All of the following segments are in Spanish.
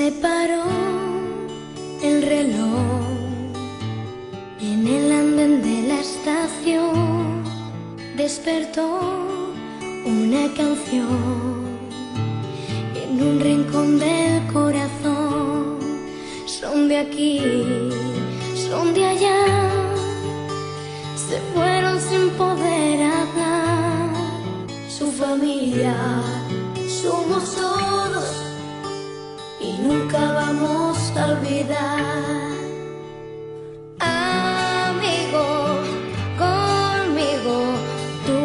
Se paró el reloj en el andén de la estación, despertó una canción en un rincón del corazón. Son de aquí, son de allá, se fueron sin poder hablar. Su familia somos todos y nunca vamos a olvidar. Amigo, conmigo tú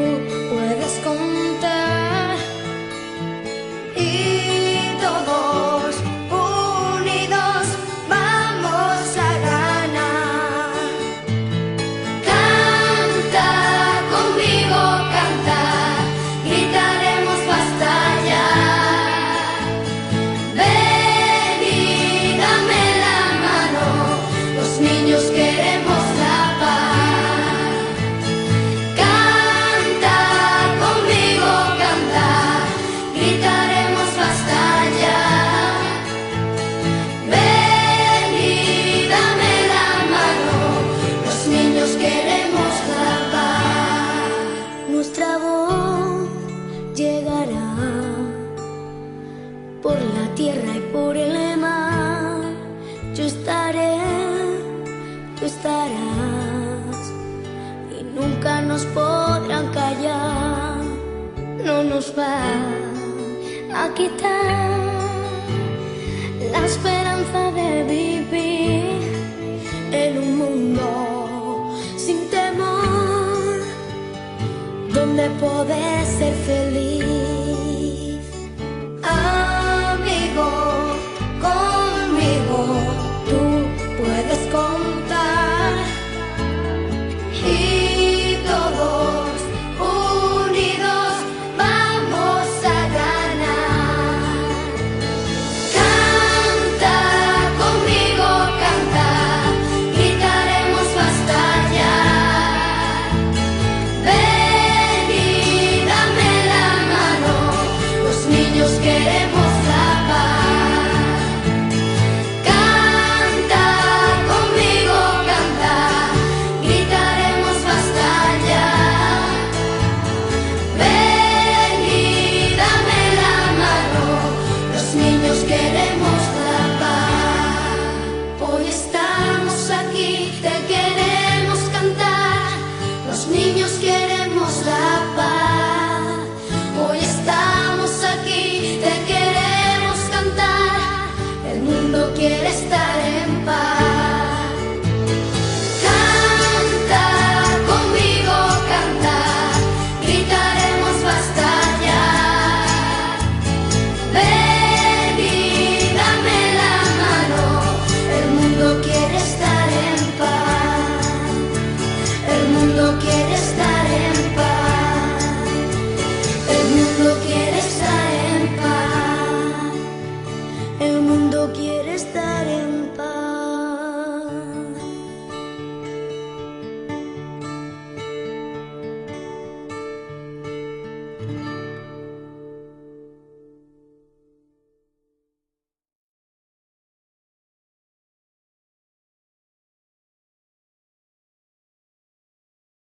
puedes contar, y todos unidos vamos a ganar. Canta conmigo, canta, gritaremos basta ya. Niños queremos la paz. Canta conmigo, canta, gritaremos basta ya. Ven y dame la mano, los niños queremos la paz. Nuestra voz llegará por la tierra y por el mar. Yo estaré, tú estarás, y nunca nos podrán callar. No nos van a quitar la esperanza de vivir en un mundo sin temor, donde poder